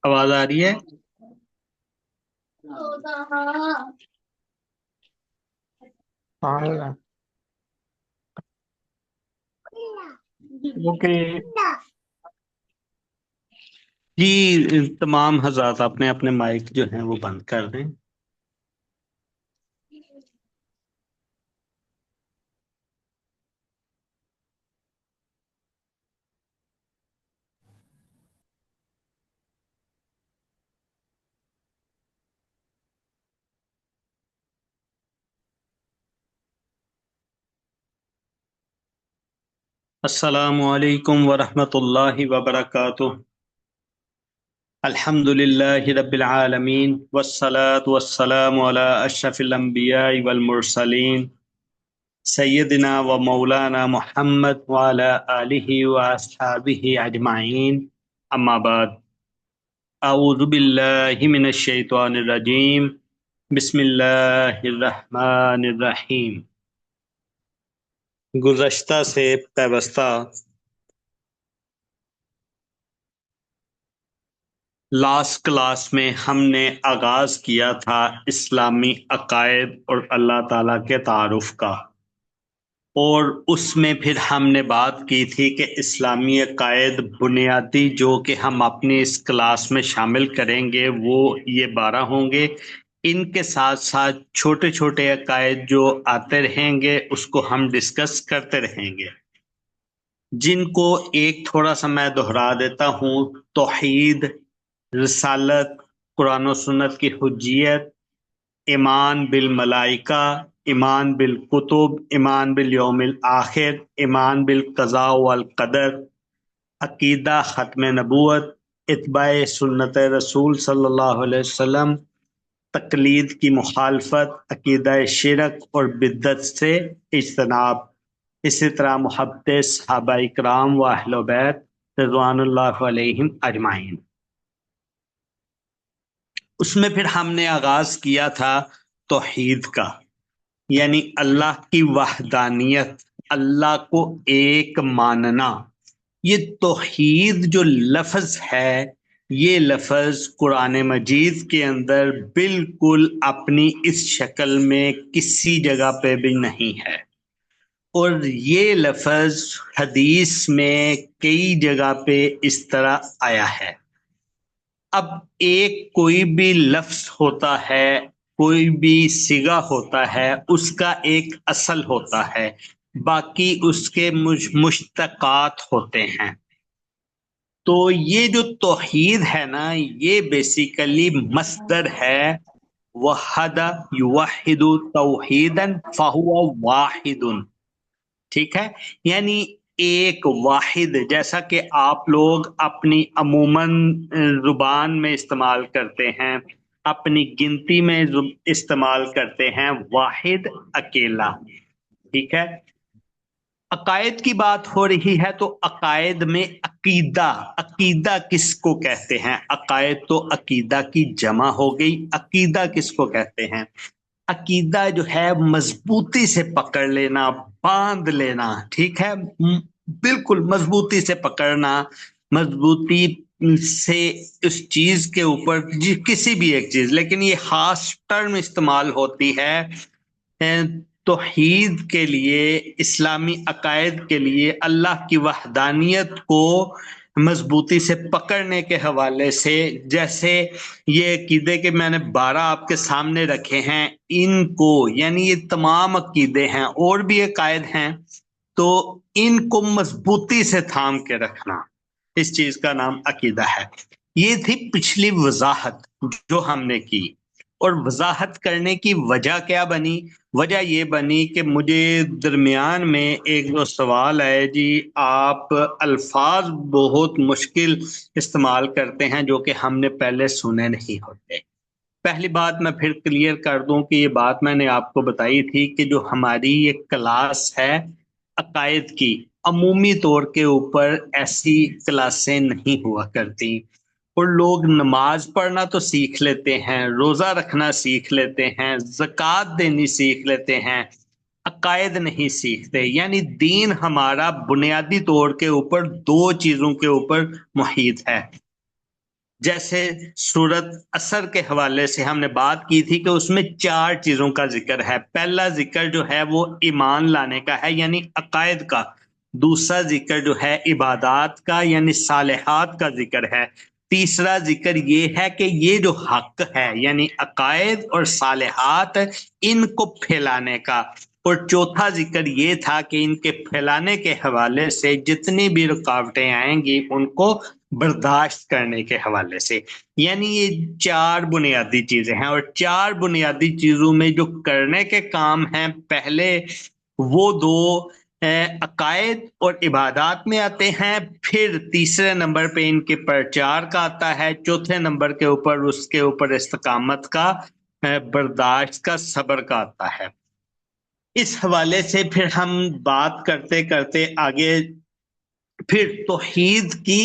آواز آ رہی ہے؟ ہاں اوکے. جی، تمام حضرات اپنے اپنے مائک جو ہیں وہ بند کر دیں. السلام علیکم ورحمۃ اللہ وبرکاتہ. الحمد للہ رب العالمین والصلاة والسلام علی اشرف الانبیاء والمرسلین سیدنا و مولانا محمد وعلی آلہ واصحابہ اجمعین. اما بعد، اعوذ باللہ من الشیطان الرجیم. بسم اللہ الرحمن الرحیم. گزشتہ سے پیوستہ لاسٹ کلاس میں ہم نے آغاز کیا تھا اسلامی عقائد اور اللہ تعالیٰ کے تعارف کا، اور اس میں پھر ہم نے بات کی تھی کہ اسلامی عقائد بنیادی جو کہ ہم اپنی اس کلاس میں شامل کریں گے وہ یہ 12 ہوں گے. ان کے ساتھ ساتھ چھوٹے چھوٹے عقائد جو آتے رہیں گے اس کو ہم ڈسکس کرتے رہیں گے، جن کو ایک تھوڑا سا میں دہرا دیتا ہوں. توحید، رسالت، قرآن و سنت کی حجیت، ایمان بالملائکہ، ایمان بالکتب، ایمان بالیوم الآخر، ایمان بالقضاء والقدر، عقیدہ ختم نبوت، اتباع سنت رسول صلی اللہ علیہ وسلم، تقلید کی مخالفت، عقیدہ شرک اور بدعت سے اجتناب، اسی طرح محبت صحابہ کرام و اہل بیت رضوان اللہ علیہم اجمعین. اس میں پھر ہم نے آغاز کیا تھا توحید کا، یعنی اللہ کی وحدانیت، اللہ کو ایک ماننا. یہ توحید جو لفظ ہے، یہ لفظ قرآن مجید کے اندر بالکل اپنی اس شکل میں کسی جگہ پہ بھی نہیں ہے، اور یہ لفظ حدیث میں کئی جگہ پہ اس طرح آیا ہے. اب ایک کوئی بھی لفظ ہوتا ہے، کوئی بھی صیغہ ہوتا ہے، اس کا ایک اصل ہوتا ہے، باقی اس کے مشتقات ہوتے ہیں. تو یہ جو توحید ہے نا، یہ بیسیکلی مصدر ہے، وحد یوحد توحیدا فہو واحد. ٹھیک ہے، یعنی ایک واحد، جیسا کہ آپ لوگ اپنی عموماً زبان میں استعمال کرتے ہیں، اپنی گنتی میں استعمال کرتے ہیں، واحد، اکیلا. ٹھیک ہے. عقائد کی بات ہو رہی ہے تو عقائد میں عقیدہ، عقیدہ کس کو کہتے ہیں؟ عقائد تو عقیدہ کی جمع ہو گئی. عقیدہ کس کو کہتے ہیں؟ عقیدہ جو ہے مضبوطی سے پکڑ لینا، باندھ لینا. ٹھیک ہے، بالکل مضبوطی سے پکڑنا، مضبوطی سے اس چیز کے اوپر، کسی بھی ایک چیز، لیکن یہ خاص ٹرم استعمال ہوتی ہے توحید کے لیے، اسلامی عقائد کے لیے، اللہ کی وحدانیت کو مضبوطی سے پکڑنے کے حوالے سے. جیسے یہ عقیدے کے میں نے 12 آپ کے سامنے رکھے ہیں، ان کو، یعنی یہ تمام عقیدے ہیں، اور بھی عقائد ہیں، تو ان کو مضبوطی سے تھام کے رکھنا، اس چیز کا نام عقیدہ ہے. یہ تھی پچھلی وضاحت جو ہم نے کی. اور وضاحت کرنے کی وجہ کیا بنی؟ وجہ یہ بنی کہ مجھے درمیان میں ایک دو سوال آئے، جی آپ الفاظ بہت مشکل استعمال کرتے ہیں جو کہ ہم نے پہلے سنے نہیں ہوتے. پہلی بات میں پھر کلیئر کر دوں کہ یہ بات میں نے آپ کو بتائی تھی کہ جو ہماری یہ کلاس ہے عقائد کی، عمومی طور کے اوپر ایسی کلاسیں نہیں ہوا کرتی. اور لوگ نماز پڑھنا تو سیکھ لیتے ہیں، روزہ رکھنا سیکھ لیتے ہیں، زکوٰۃ دینی سیکھ لیتے ہیں، عقائد نہیں سیکھتے. یعنی دین ہمارا بنیادی طور کے اوپر دو چیزوں کے اوپر محیط ہے. جیسے سورت اثر کے حوالے سے ہم نے بات کی تھی کہ اس میں 4 چیزوں کا ذکر ہے. پہلا ذکر جو ہے وہ ایمان لانے کا ہے یعنی عقائد کا. دوسرا ذکر جو ہے عبادات کا یعنی صالحات کا ذکر ہے. تیسرا ذکر یہ ہے کہ یہ جو حق ہے یعنی عقائد اور صالحات ان کو پھیلانے کا. اور چوتھا ذکر یہ تھا کہ ان کے پھیلانے کے حوالے سے جتنی بھی رکاوٹیں آئیں گی ان کو برداشت کرنے کے حوالے سے. یعنی یہ 4 بنیادی چیزیں ہیں اور 4 بنیادی چیزوں میں جو کرنے کے کام ہیں پہلے وہ 2 عقائد اور عبادات میں آتے ہیں. پھر تیسرے نمبر پہ ان کے پرچار کا آتا ہے. چوتھے نمبر کے اوپر اس کے اوپر استقامت کا، برداشت کا، صبر کا آتا ہے. اس حوالے سے پھر ہم بات کرتے کرتے آگے پھر توحید کی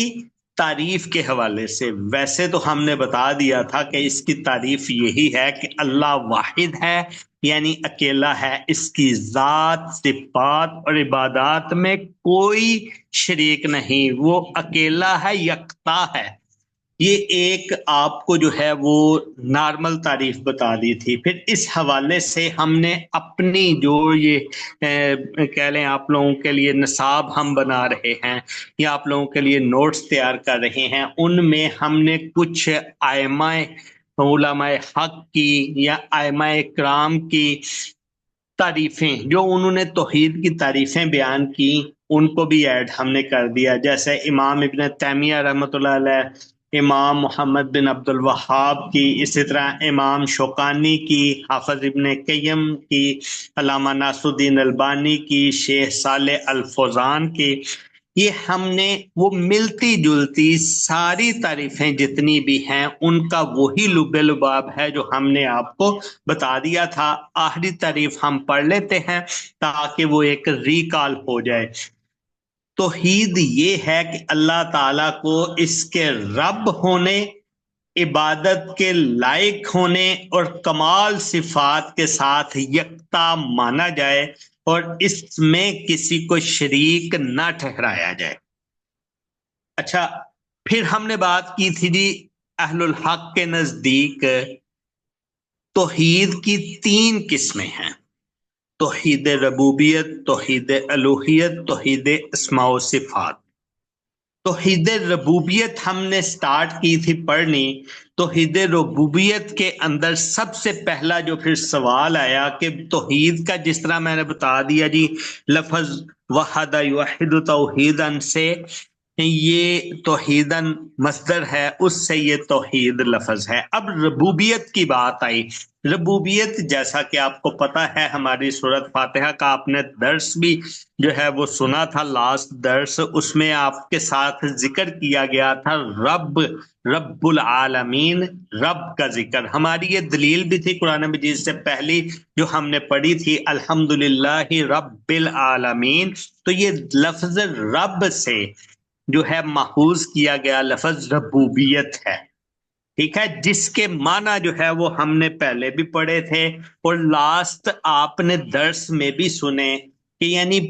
تعریف کے حوالے سے. ویسے تو ہم نے بتا دیا تھا کہ اس کی تعریف یہی ہے کہ اللہ واحد ہے یعنی اکیلا ہے. اس کی ذات، صفات اور عبادات میں کوئی شریک نہیں. وہ اکیلا ہے، یکتا ہے. یہ ایک آپ کو جو ہے وہ نارمل تعریف بتا دی تھی. پھر اس حوالے سے ہم نے اپنی جو یہ کہہ لیں آپ لوگوں کے لیے نصاب ہم بنا رہے ہیں یا آپ لوگوں کے لیے نوٹس تیار کر رہے ہیں، ان میں ہم نے کچھ ائمہ علماء حق کی یا ائمہ کرام کی تعریفیں جو انہوں نے توحید کی تعریفیں بیان کی ان کو بھی ایڈ ہم نے کر دیا. جیسے امام ابن تیمیہ رحمۃ اللہ علیہ، امام محمد بن عبد الوہاب کی، اسی طرح امام شوکانی کی، حافظ ابن قیم کی، علامہ ناصر الدین البانی کی، شیخ صالح الفوزان کی. یہ ہم نے وہ ملتی جلتی ساری تعریفیں جتنی بھی ہیں ان کا وہی لب لباب ہے جو ہم نے آپ کو بتا دیا تھا. آخری تعریف ہم پڑھ لیتے ہیں تاکہ وہ ایک ریکال ہو جائے. توحید یہ ہے کہ اللہ تعالیٰ کو اس کے رب ہونے، عبادت کے لائق ہونے اور کمال صفات کے ساتھ یکتا مانا جائے اور اس میں کسی کو شریک نہ ٹھہرایا جائے. اچھا، پھر ہم نے بات کی تھی جی اہل الحق کے نزدیک توحید کی 3 قسمیں ہیں: توحید ربوبیت، توحید الوہیت، توحید اسماء و صفات. توحید ربوبیت ہم نے سٹارٹ کی تھی پڑھنی. توحید ربوبیت کے اندر سب سے پہلا جو پھر سوال آیا کہ توحید کا، جس طرح میں نے بتا دیا جی لفظ وحد یوحد توحیدن سے یہ توحیدن مصدر ہے، اس سے یہ توحید لفظ ہے. اب ربوبیت کی بات آئی. ربوبیت جیسا کہ آپ کو پتا ہے ہماری سورت فاتحہ کا آپ نے درس بھی جو ہے وہ سنا تھا، لاسٹ درس، اس میں آپ کے ساتھ ذکر کیا گیا تھا رب العالمین، رب کا ذکر. ہماری یہ دلیل بھی تھی قرآن مجید سے پہلی جو ہم نے پڑھی تھی، الحمدللہ رب العالمین. تو یہ لفظ رب سے جو ہے ماخوذ کیا گیا لفظ ربوبیت ہے. ٹھیک ہے، جس کے معنی جو ہے وہ ہم نے پہلے بھی پڑھے تھے اور لاسٹ آپ نے درس میں بھی سنے کہ یعنی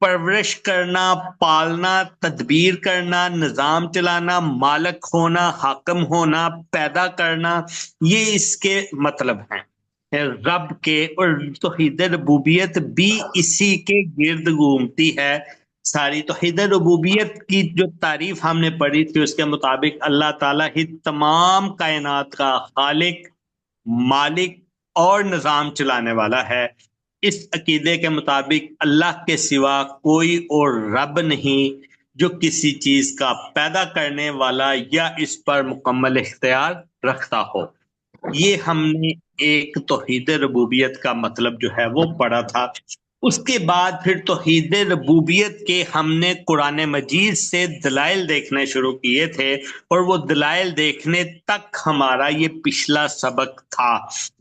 پرورش کرنا، پالنا، تدبیر کرنا، نظام چلانا، مالک ہونا، حاکم ہونا، پیدا کرنا، یہ اس کے مطلب ہیں رب کے. اور توحید ربوبیت بھی اسی کے گرد گھومتی ہے ساری. توحید ربوبیت کی جو تعریف ہم نے پڑھی تھی اس کے مطابق اللہ تعالیٰ ہی تمام کائنات کا خالق، مالک اور نظام چلانے والا ہے. اس عقیدے کے مطابق اللہ کے سوا کوئی اور رب نہیں جو کسی چیز کا پیدا کرنے والا یا اس پر مکمل اختیار رکھتا ہو. یہ ہم نے ایک توحید ربوبیت کا مطلب جو ہے وہ پڑھا تھا. اس کے بعد پھر توحید ربوبیت کے ہم نے قرآن مجید سے دلائل دیکھنے شروع کیے تھے اور وہ دلائل دیکھنے تک ہمارا یہ پچھلا سبق تھا.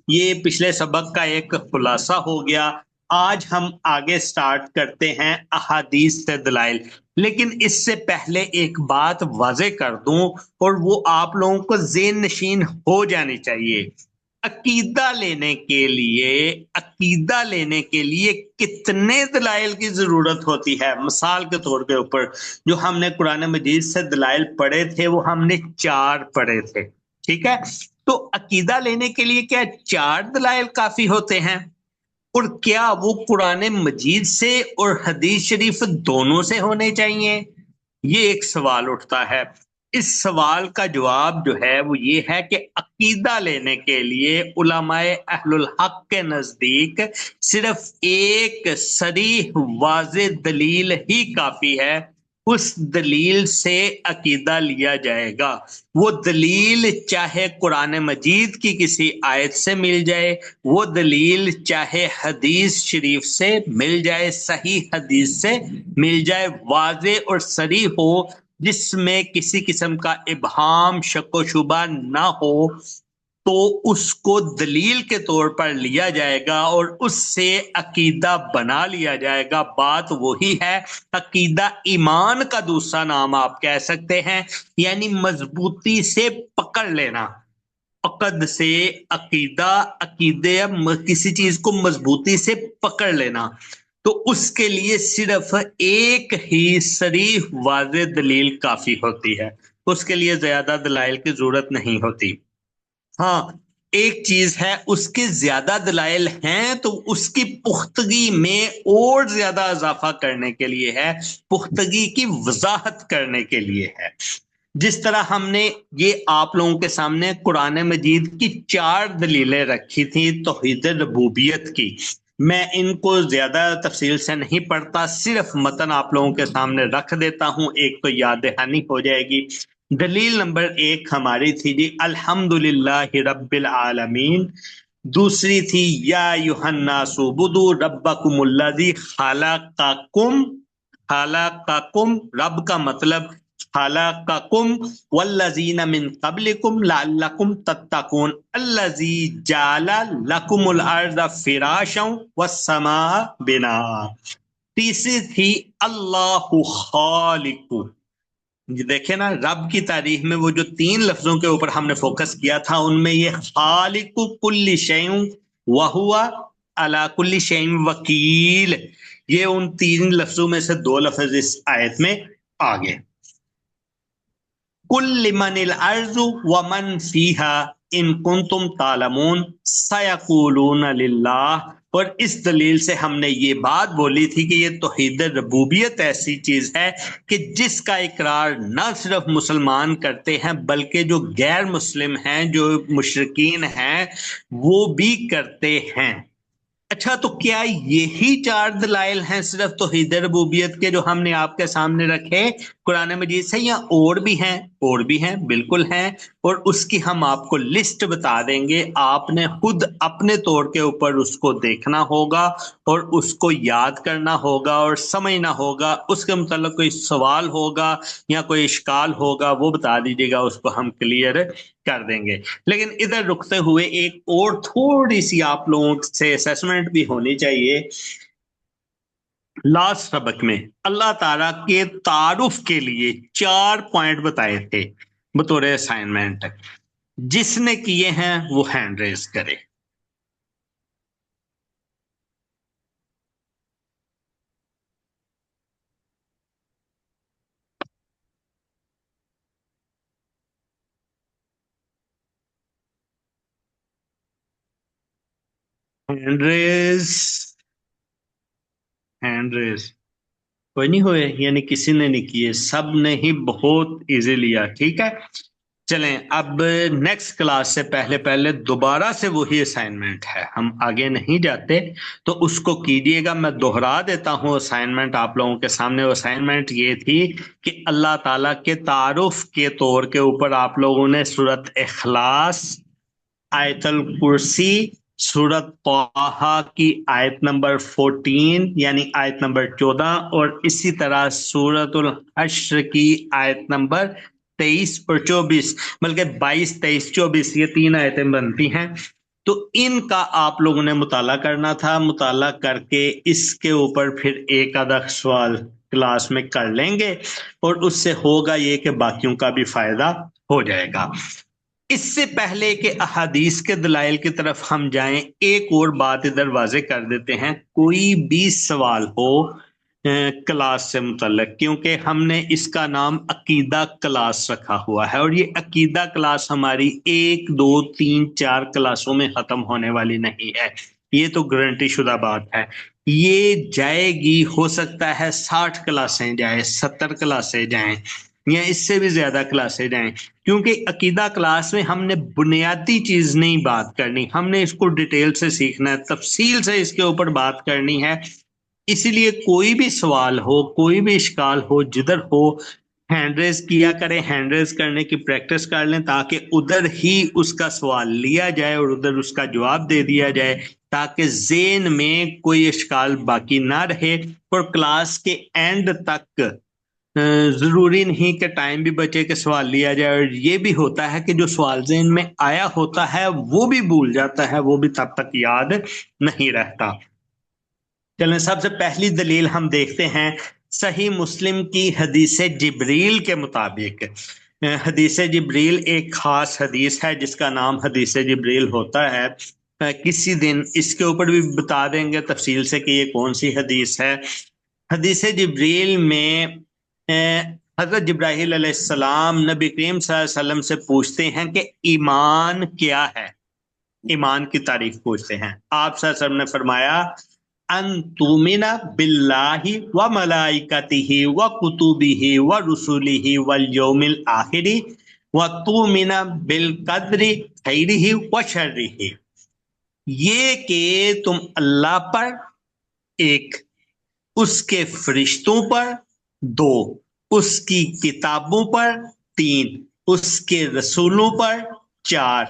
یہ پچھلے سبق کا ایک خلاصہ ہو گیا. آج ہم آگے سٹارٹ کرتے ہیں احادیث سے دلائل. لیکن اس سے پہلے ایک بات واضح کر دوں اور وہ آپ لوگوں کو ذہن نشین ہو جانی چاہیے. عقیدہ لینے کے لیے کتنے دلائل کی ضرورت ہوتی ہے؟ مثال کے طور کے اوپر جو ہم نے قرآن مجید سے دلائل پڑھے تھے وہ ہم نے 4 پڑھے تھے، ٹھیک ہے؟ تو عقیدہ لینے کے لیے کیا 4 دلائل کافی ہوتے ہیں؟ اور کیا وہ قرآن مجید سے اور حدیث شریف دونوں سے ہونے چاہیے؟ یہ ایک سوال اٹھتا ہے۔ اس سوال کا جواب جو ہے وہ یہ ہے کہ عقیدہ لینے کے لیے علماء اہل الحق کے نزدیک صرف ایک صریح واضح دلیل ہی کافی ہے، اس دلیل سے عقیدہ لیا جائے گا۔ وہ دلیل چاہے قرآن مجید کی کسی آیت سے مل جائے، وہ دلیل چاہے حدیث شریف سے مل جائے، صحیح حدیث سے مل جائے، واضح اور صریح ہو، جس میں کسی قسم کا ابہام شک و شبہ نہ ہو، تو اس کو دلیل کے طور پر لیا جائے گا اور اس سے عقیدہ بنا لیا جائے گا۔ بات وہی ہے، عقیدہ ایمان کا دوسرا نام آپ کہہ سکتے ہیں، یعنی مضبوطی سے پکڑ لینا۔ عقد سے عقیدہ، عقیدے کسی چیز کو مضبوطی سے پکڑ لینا، تو اس کے لیے صرف ایک ہی صریح واضح دلیل کافی ہوتی ہے، اس کے لیے زیادہ دلائل کی ضرورت نہیں ہوتی۔ ہاں، ایک چیز ہے، اس کے زیادہ دلائل ہیں تو اس کی پختگی میں اور زیادہ اضافہ کرنے کے لیے ہے، پختگی کی وضاحت کرنے کے لیے ہے۔ جس طرح ہم نے یہ آپ لوگوں کے سامنے قرآن مجید کی 4 دلیلیں رکھی تھیں توحید ربوبیت کی، میں ان کو زیادہ تفصیل سے نہیں پڑھتا، صرف متن آپ لوگوں کے سامنے رکھ دیتا ہوں، ایک تو یاد دہانی ہو جائے گی۔ دلیل نمبر 1 ہماری تھی جی الحمدللہ رب العالمین، دوسری تھی یا ایھا الناس اعبدوا ربکم الذی خلقکم، رب کا مطلب خلقکم والذین من قبلکم لعلکم تتقون الذی جعل لکم الارض فراشا والسماء بناء۔ تیسری تھی اللہ خالق، دیکھیں نا رب کی تعریف میں وہ جو 3 لفظوں کے اوپر ہم نے فوکس کیا تھا، ان میں یہ خالق کل شیء وہو علی کل شیء وکیل، یہ ان 3 لفظوں میں سے 2 لفظ اس آیت میں آگے۔ کل لمن الارض ومن فیہا ان کنتم تعلمون سیقولون للہ، اور اس دلیل سے ہم نے یہ بات بولی تھی کہ یہ توحید ربوبیت ایسی چیز ہے کہ جس کا اقرار نہ صرف مسلمان کرتے ہیں بلکہ جو غیر مسلم ہیں، جو مشرکین ہیں، وہ بھی کرتے ہیں۔ اچھا، تو کیا یہی 4 دلائل ہیں صرف توحید ربوبیت کے جو ہم نے آپ کے سامنے رکھے قرآن مجید سے، یا اور بھی ہیں؟ اور بھی ہیں، بالکل ہیں، اور اس کی ہم آپ کو لسٹ بتا دیں گے، آپ نے خود اپنے طور کے اوپر اس کو دیکھنا ہوگا اور اس کو یاد کرنا ہوگا اور سمجھنا ہوگا۔ اس کے متعلق کوئی سوال ہوگا یا کوئی اشکال ہوگا وہ بتا دیجیے گا، اس کو ہم کلیئر کر دیں گے۔ لیکن ادھر رکتے ہوئے ایک اور تھوڑی سی آپ لوگوں سے اسیسمنٹ بھی ہونی چاہیے۔ لاسٹ سبق میں اللہ تعالیٰ کے تعارف کے لیے 4 پوائنٹ بتائے تھے بطور اسائنمنٹ، جس نے کیے ہیں وہ ہینڈ ریز کرے۔ ہینڈ ریز کوئی نہیں ہوئے، یعنی کسی نے نہیں کیے، سب نے ہی بہت ایزی لیا، ٹھیک ہے۔ چلیں اب نیکسٹ کلاس سے پہلے دوبارہ سے وہی اسائنمنٹ ہے، ہم آگے نہیں جاتے، تو اس کو کیجیے گا۔ میں دوہرا دیتا ہوں اسائنمنٹ آپ لوگوں کے سامنے۔ اسائنمنٹ یہ تھی کہ اللہ تعالیٰ کے تعارف کے طور کے اوپر آپ لوگوں نے سورۃ اخلاص، آیت الکرسی، سورۃ طٰہٰ کی آیت نمبر 14 یعنی آیت نمبر 14، اور اسی طرح سورۃ الحشر کی آیت نمبر 23 اور 24، بلکہ 22، 23، 24، یہ 3 آیتیں بنتی ہیں۔ تو ان کا آپ لوگوں نے مطالعہ کرنا تھا، مطالعہ کر کے اس کے اوپر پھر ایک آدھا سوال کلاس میں کر لیں گے، اور اس سے ہوگا یہ کہ باقیوں کا بھی فائدہ ہو جائے گا۔ اس سے پہلے کہ احادیث کے دلائل کی طرف ہم جائیں، ایک اور بات ادھر واضح کر دیتے ہیں، کوئی بھی سوال ہو کلاس سے متعلق، کیونکہ ہم نے اس کا نام عقیدہ کلاس رکھا ہوا ہے، اور یہ عقیدہ کلاس ہماری 1 2 3 4 کلاسوں میں ختم ہونے والی نہیں ہے، یہ تو گارنٹی شدہ بات ہے، یہ جائے گی، ہو سکتا ہے 60 کلاسیں جائیں، 70 کلاسیں جائیں، یا اس سے بھی زیادہ کلاسیں جائیں، کیونکہ عقیدہ کلاس میں ہم نے بنیادی چیز نہیں بات کرنی، ہم نے اس کو ڈیٹیل سے سیکھنا ہے، تفصیل سے اس کے اوپر بات کرنی ہے، اسی لیے کوئی بھی سوال ہو، کوئی بھی اشکال ہو، جدھر ہو ہینڈ ریز کیا کریں، ہینڈ ریز کرنے کی پریکٹس کر لیں، تاکہ ادھر ہی اس کا سوال لیا جائے اور ادھر اس کا جواب دے دیا جائے، تاکہ ذہن میں کوئی اشکال باقی نہ رہے، اور کلاس کے اینڈ تک ضروری نہیں کہ ٹائم بھی بچے کہ سوال لیا جائے، اور یہ بھی ہوتا ہے کہ جو سوال ذہن میں آیا ہوتا ہے وہ بھی بھول جاتا ہے، وہ بھی تب تک یاد نہیں رہتا۔ چلیں سب سے پہلی دلیل ہم دیکھتے ہیں صحیح مسلم کی حدیث جبریل کے مطابق۔ حدیث جبریل ایک خاص حدیث ہے جس کا نام حدیث جبریل ہوتا ہے، کسی دن اس کے اوپر بھی بتا دیں گے تفصیل سے کہ یہ کون سی حدیث ہے۔ حدیث جبریل میں حضرت جبرائیل علیہ السلام نبی کریم صلی اللہ علیہ وسلم سے پوچھتے ہیں کہ ایمان کیا ہے، ایمان کی تعریف پوچھتے ہیں۔ آپ صلی اللہ علیہ وسلم نے فرمایا ان تؤمن باللہ و ملائکتہ و کتبہ و رسلہ والیوم الآخر و تؤمن بالقدر خیرہ و شرہ، یہ کہ تم اللہ پر ایک، اس کے فرشتوں پر 2، اس کی کتابوں پر 3، اس کے رسولوں پر 4،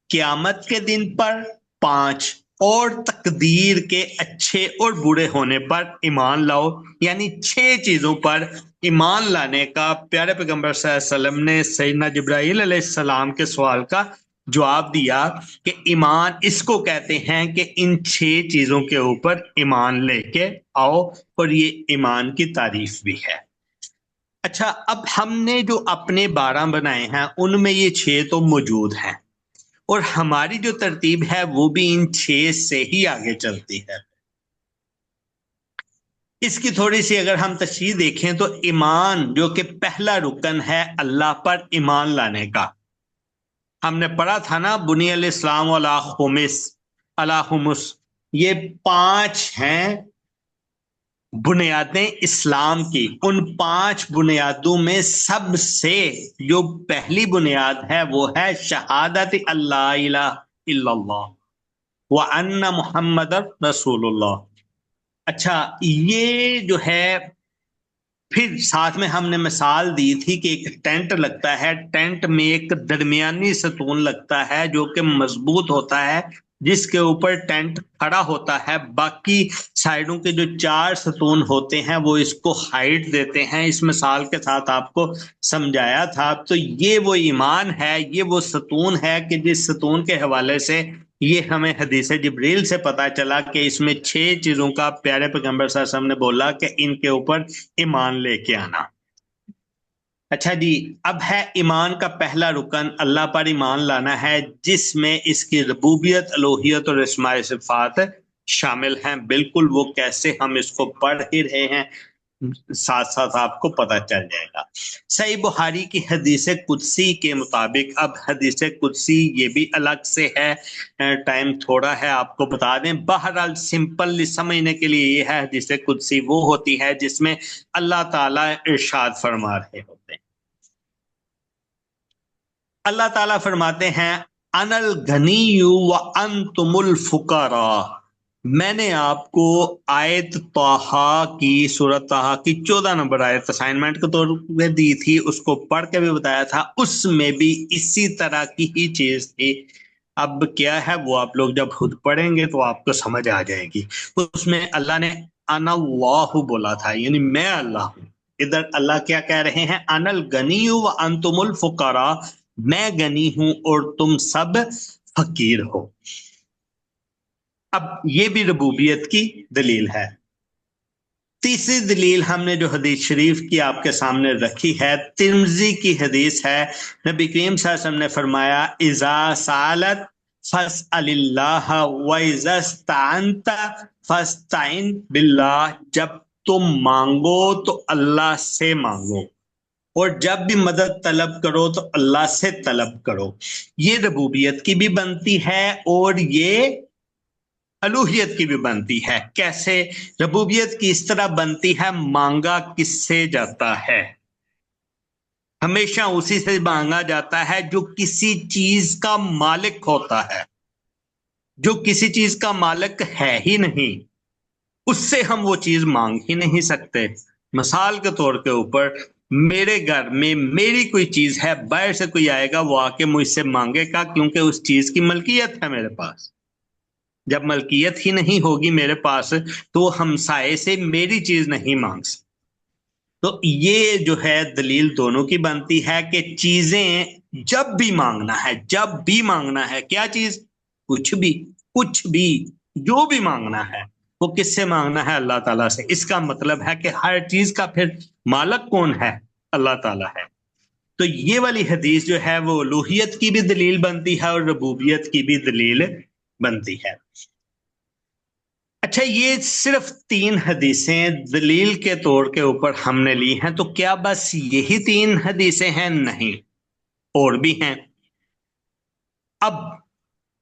قیامت کے دن پر 5، اور تقدیر کے اچھے اور برے ہونے پر ایمان لاؤ، یعنی 6 چیزوں پر ایمان لانے کا پیارے پیغمبر صلی اللہ علیہ وسلم نے سیدنا جبرائیل علیہ السلام کے سوال کا جواب دیا کہ ایمان اس کو کہتے ہیں کہ ان 6 چیزوں کے اوپر ایمان لے کے آؤ، اور یہ ایمان کی تعریف بھی ہے۔ اچھا، اب ہم نے جو اپنے 12 بنائے ہیں ان میں یہ 6 تو موجود ہیں، اور ہماری جو ترتیب ہے وہ بھی ان 6 سے ہی آگے چلتی ہے۔ اس کی تھوڑی سی اگر ہم تشریح دیکھیں تو ایمان جو کہ پہلا رکن ہے اللہ پر ایمان لانے کا، ہم نے پڑھا تھا نا، بنی الاسلام علی خمس، یہ 5 ہیں بنیادیں اسلام کی، ان 5 بنیادوں میں سب سے جو پہلی بنیاد ہے وہ ہے شہادت اللہ الہ الا اللہ وان محمد رسول اللہ۔ اچھا، یہ جو ہے، پھر ساتھ میں ہم نے مثال دی تھی کہ ایک ٹینٹ لگتا ہے، ٹینٹ میں ایک درمیانی ستون لگتا ہے جو کہ مضبوط ہوتا ہے، جس کے اوپر ٹینٹ کھڑا ہوتا ہے، باقی سائیڈوں کے جو 4 ستون ہوتے ہیں وہ اس کو ہائٹ دیتے ہیں، اس مثال کے ساتھ آپ کو سمجھایا تھا۔ تو یہ وہ ایمان ہے، یہ وہ ستون ہے کہ جس ستون کے حوالے سے یہ ہمیں حدیث جبریل سے پتا چلا کہ اس میں 6 چیزوں کا پیارے پیغمبر صلی اللہ علیہ وسلم نے بولا کہ ان کے اوپر ایمان لے کے آنا۔ اچھا جی، اب ہے ایمان کا پہلا رکن اللہ پر ایمان لانا ہے، جس میں اس کی ربوبیت، الوہیت اور اسماء صفات شامل ہیں۔ بالکل وہ کیسے، ہم اس کو پڑھ ہی رہے ہیں، ساتھ ساتھ آپ کو پتہ چل جائے گا۔ صحیح بخاری کی حدیث قدسی کے مطابق، اب حدیث قدسی یہ بھی الگ سے ہے، ٹائم تھوڑا ہے، آپ کو بتا دیں، بہرحال سمپل سمجھنے کے لیے یہ ہے، حدیث قدسی وہ ہوتی ہے جس میں اللہ تعالیٰ ارشاد فرما رہے ہوتے ہیں۔ اللہ تعالیٰ فرماتے ہیں انا الغنی وانتم الفقراء، میں نے آپ کو آیت طٰہٰ کی، سورۃ طٰہٰ کی 14 نمبر آیت اسائنمنٹ کے طور پہ دی تھی، اس کو پڑھ کے بھی بتایا تھا، اس میں بھی اسی طرح کی ہی چیز تھی۔ اب کیا ہے وہ آپ لوگ جب خود پڑھیں گے تو آپ کو سمجھ آ جائے گی۔ اس میں اللہ نے انا اللہ بولا تھا، یعنی میں اللہ ہوں۔ ادھر اللہ کیا کہہ رہے ہیں؟ انا الغنی وانتم الفقراء، میں غنی ہوں اور تم سب فقیر ہو۔ اب یہ بھی ربوبیت کی دلیل ہے۔ تیسری دلیل ہم نے جو حدیث شریف کی آپ کے سامنے رکھی ہے، ترمذی کی حدیث ہے، نبی کریم صلی اللہ علیہ وسلم نے فرمایا اذا سالت فاسأل اللہ واذا استعنت فاستعن باللہ، جب تم مانگو تو اللہ سے مانگو، اور جب بھی مدد طلب کرو تو اللہ سے طلب کرو۔ یہ ربوبیت کی بھی بنتی ہے اور یہ الوہیت کی بھی بنتی ہے۔ کیسے؟ ربوبیت کی اس طرح بنتی ہے، مانگا کس سے جاتا ہے؟ ہمیشہ اسی سے مانگا جاتا ہے جو کسی چیز کا مالک ہوتا ہے۔ جو کسی چیز کا مالک ہے ہی نہیں، اس سے ہم وہ چیز مانگ ہی نہیں سکتے۔ مثال کے طور کے اوپر میرے گھر میں میری کوئی چیز ہے، باہر سے کوئی آئے گا وہ آ کے مجھ سے مانگے گا، کیونکہ اس چیز کی ملکیت ہے میرے پاس۔ جب ملکیت ہی نہیں ہوگی میرے پاس تو ہمسائے سے میری چیز نہیں مانگ سکتے۔ تو یہ جو ہے دلیل دونوں کی بنتی ہے کہ چیزیں جب بھی مانگنا ہے، جب بھی مانگنا ہے، کیا چیز؟ کچھ بھی، کچھ بھی، جو بھی مانگنا ہے وہ کس سے مانگنا ہے؟ اللہ تعالیٰ سے۔ اس کا مطلب ہے کہ ہر چیز کا پھر مالک کون ہے؟ اللہ تعالیٰ ہے۔ تو یہ والی حدیث جو ہے وہ الوہیت کی بھی دلیل بنتی ہے اور ربوبیت کی بھی دلیل بنتی ہے۔ اچھا، یہ صرف 3 حدیثیں دلیل کے طور کے اوپر ہم نے لی ہیں، تو کیا بس یہی 3 حدیثیں ہیں؟ نہیں، اور بھی ہیں۔ اب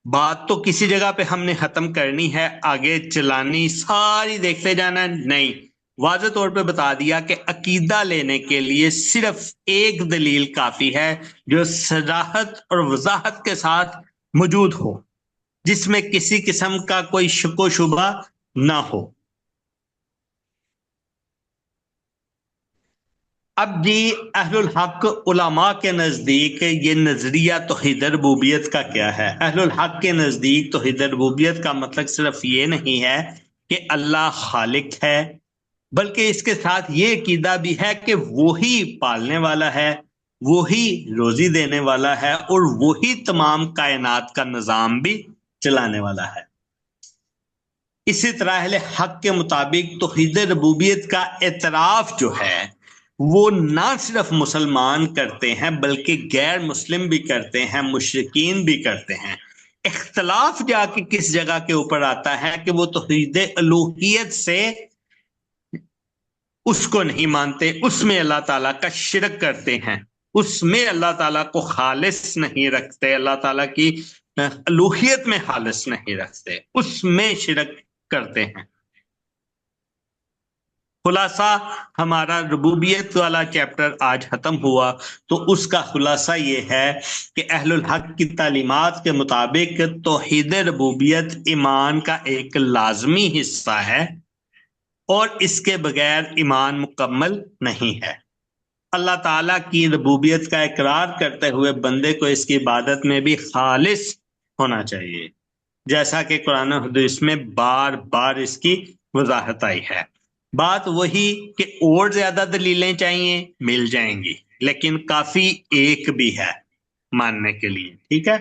بات تو کسی جگہ پہ ہم نے ختم کرنی ہے، آگے چلانی، ساری دیکھتے جانا نہیں۔ واضح طور پہ بتا دیا کہ عقیدہ لینے کے لیے صرف ایک دلیل کافی ہے جو صراحت اور وضاحت کے ساتھ موجود ہو، جس میں کسی قسم کا کوئی شک و شبہ نہ ہو۔ اب جی اہل الحق علماء کے نزدیک یہ نظریہ توحید ربوبیت کا کیا ہے؟ اہل الحق کے نزدیک توحید ربوبیت کا مطلب صرف یہ نہیں ہے کہ اللہ خالق ہے، بلکہ اس کے ساتھ یہ عقیدہ بھی ہے کہ وہی پالنے والا ہے، وہی روزی دینے والا ہے، اور وہی تمام کائنات کا نظام بھی چلانے والا ہے۔ اسی طرح اہل حق کے مطابق توحید ربوبیت کا اعتراف جو ہے وہ نہ صرف مسلمان کرتے ہیں بلکہ غیر مسلم بھی کرتے ہیں، مشرکین بھی کرتے ہیں۔ اختلاف جا کے کس جگہ کے اوپر آتا ہے کہ وہ توحید الوہیت سے اس کو نہیں مانتے، اس میں اللہ تعالیٰ کا شرک کرتے ہیں، اس میں اللہ تعالیٰ کو خالص نہیں رکھتے، اللہ تعالیٰ کی الوہیت میں خالص نہیں رکھتے، اس میں شرک کرتے ہیں۔ خلاصہ ہمارا ربوبیت والا چیپٹر آج ختم ہوا، تو اس کا خلاصہ یہ ہے کہ اہل الحق کی تعلیمات کے مطابق توحید ربوبیت ایمان کا ایک لازمی حصہ ہے، اور اس کے بغیر ایمان مکمل نہیں ہے۔ اللہ تعالیٰ کی ربوبیت کا اقرار کرتے ہوئے بندے کو اس کی عبادت میں بھی خالص ہونا چاہیے، جیسا کہ قرآن و حدیث میں بار بار اس کی وضاحت آئی ہے۔ بات وہی کہ اور زیادہ دلیلیں چاہیے، مل جائیں گی، لیکن کافی ایک بھی ہے ماننے کے لیے، ٹھیک ہے؟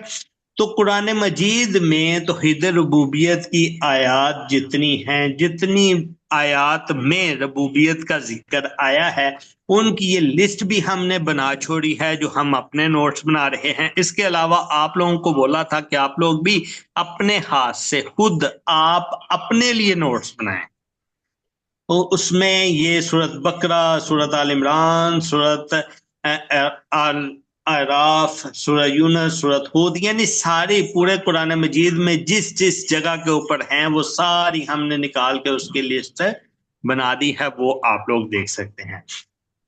تو قرآن مجید میں توحید ربوبیت کی آیات جتنی ہیں، جتنی آیات میں ربوبیت کا ذکر آیا ہے، ان کی یہ لسٹ بھی ہم نے بنا چھوڑی ہے جو ہم اپنے نوٹس بنا رہے ہیں۔ اس کے علاوہ آپ لوگوں کو بولا تھا کہ آپ لوگ بھی اپنے ہاتھ سے خود آپ اپنے لیے نوٹس بنائیں، تو اس میں یہ سورت بقرہ، سورت آل عمران، سورت اعراف، سورہ یونس، سورت ہود، یعنی ساری پورے قرآن مجید میں جس جس جگہ کے اوپر ہیں وہ ساری ہم نے نکال کے اس کی لسٹ بنا دی ہے، وہ آپ لوگ دیکھ سکتے ہیں۔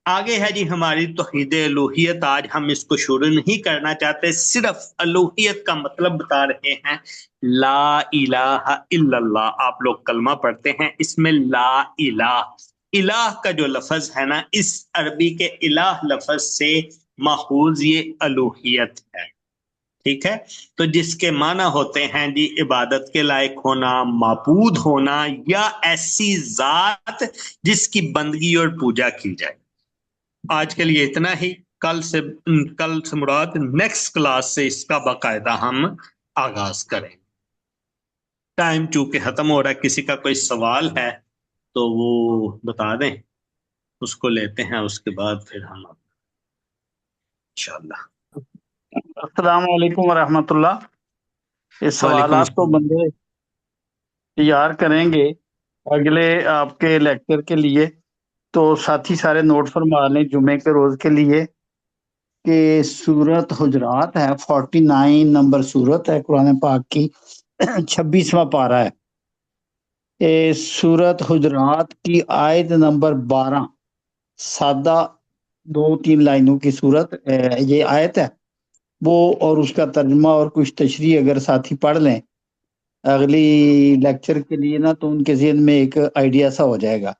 آگے ہے جی ہماری توحید الوہیت۔ آج ہم اس کو شروع نہیں کرنا چاہتے، صرف الوہیت کا مطلب بتا رہے ہیں۔ لا الہ الا اللہ، آپ لوگ کلمہ پڑھتے ہیں، اس میں لا الہ، الہ کا جو لفظ ہے نا، اس عربی کے الہ لفظ سے ماخوذ یہ الوہیت ہے، ٹھیک ہے؟ تو جس کے معنی ہوتے ہیں جی عبادت کے لائق ہونا، معبود ہونا، یا ایسی ذات جس کی بندگی اور پوجا کی جائے۔ آج کے لیے اتنا ہی، کل سے مراد نیکسٹ کلاس سے اس کا باقاعدہ ہم آغاز کریں۔ ٹائم چونکہ ختم ہو رہا ہے، کسی کا کوئی سوال ہے تو وہ بتا دیں، اس کو لیتے ہیں، اس کے بعد پھر ہم انشاءاللہ۔ السلام علیکم ورحمۃ اللہ۔ یہ وعلیکم سوالات تو السلام۔ بندے تیار کریں گے اگلے آپ کے لیکچر کے لیے، تو ساتھی سارے نوٹ فرما لیں جمعے کے روز کے لیے کہ سورت حجرات ہے، 49 نمبر سورت ہے قرآن پاک کی، 26واں پارہ ہے۔ سورت حجرات کی آیت نمبر 12، سادہ 2-3 لائنوں کی سورت یہ آیت ہے وہ، اور اس کا ترجمہ اور کچھ تشریح اگر ساتھی پڑھ لیں اگلی لیکچر کے لیے نا، تو ان کے ذہن میں ایک آئیڈیا سا ہو جائے گا۔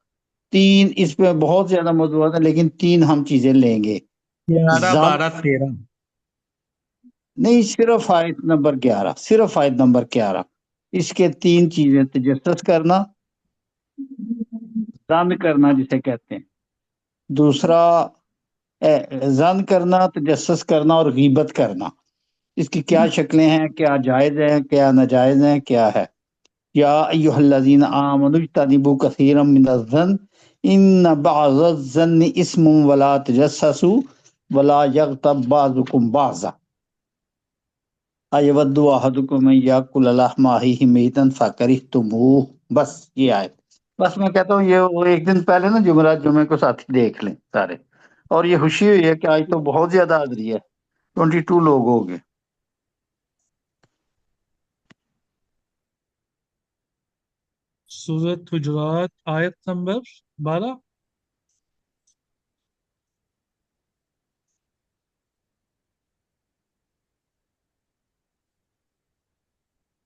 اس پہ بہت زیادہ موضوعات ہیں لیکن 3 ہم چیزیں لیں گے۔ 11 زم 12 13 نہیں، صرف آیت نمبر 11، صرف آیت نمبر 11، اس کے 3 چیزیں: تجسس کرنا، زن کرنا جسے کہتے ہیں، دوسرا زن کرنا، تجسس کرنا، اور غیبت کرنا۔ اس کی کیا شکلیں ہیں، کیا جائز ہیں، کیا ناجائز ہیں، کیا ہے۔ یا ایھا الذین آمنوا اجتنبوا کثیرا من الظن ان بعض الظن اسم ولا تجسسوا ولا یغتب بعضکم بعضا ایود احدکم ان یاکل لحم اخیہ میتا فکرہتموہ۔ بس یہ آیت، بس میں کہتا ہوں یہ وہ ایک دن پہلے نا جمعے کو ساتھی دیکھ لیں سارے۔ اور یہ خوشی ہوئی ہے کہ آج تو بہت زیادہ حاضری ہے، 22 لوگ ہو گئے۔ سورت حجرات آیت نمبر 12۔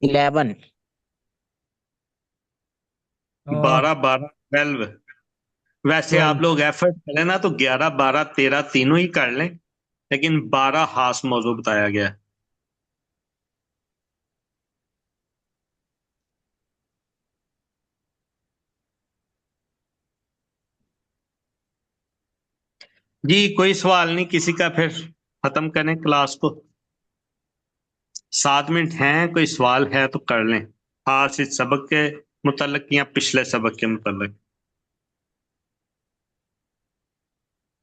11 12 12 12 ویسے آپ 12 لوگ ایفرٹ کریں نا تو 11 12 13 تینوں ہی کر لیں، لیکن 12 خاص موضوع بتایا گیا ہے۔ جی کوئی سوال نہیں کسی کا، پھر ختم کریں کلاس کو۔ 7 منٹ ہیں، کوئی سوال ہے تو کر لیں، خاص اس سبق کے متعلق یا پچھلے سبق کے متعلق۔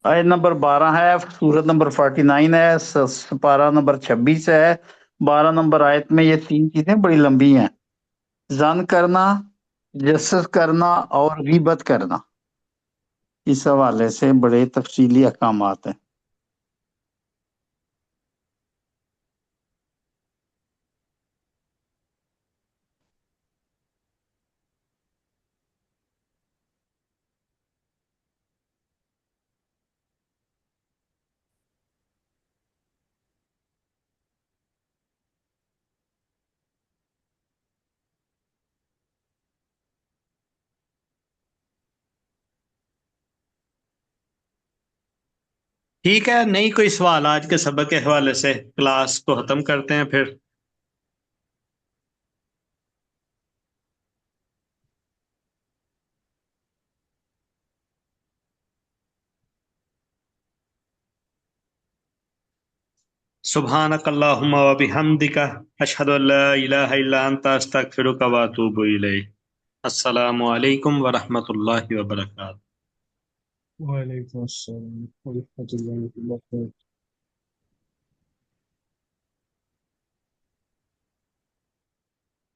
آیت نمبر 12 ہے، سورت نمبر 49 ہے، پارہ نمبر 26 ہے۔ 12 نمبر آیت میں یہ 3 چیزیں بڑی لمبی ہیں: زن کرنا، تجسس کرنا، اور غیبت کرنا۔ اس حوالے سے بڑے تفصیلی احکامات ہیں۔ ٹھیک ہے، نہیں کوئی سوال آج کے سبق کے حوالے سے، کلاس کو ختم کرتے ہیں پھر۔ سبحانک اللہم و بحمدک، اشہد ان لا الہ الا انت، استغفرک و اتوب الیک۔ السلام علیکم ورحمۃ اللہ وبرکاتہ۔ وعلیکم السلام ورحمۃ اللہ وبرکاتہ۔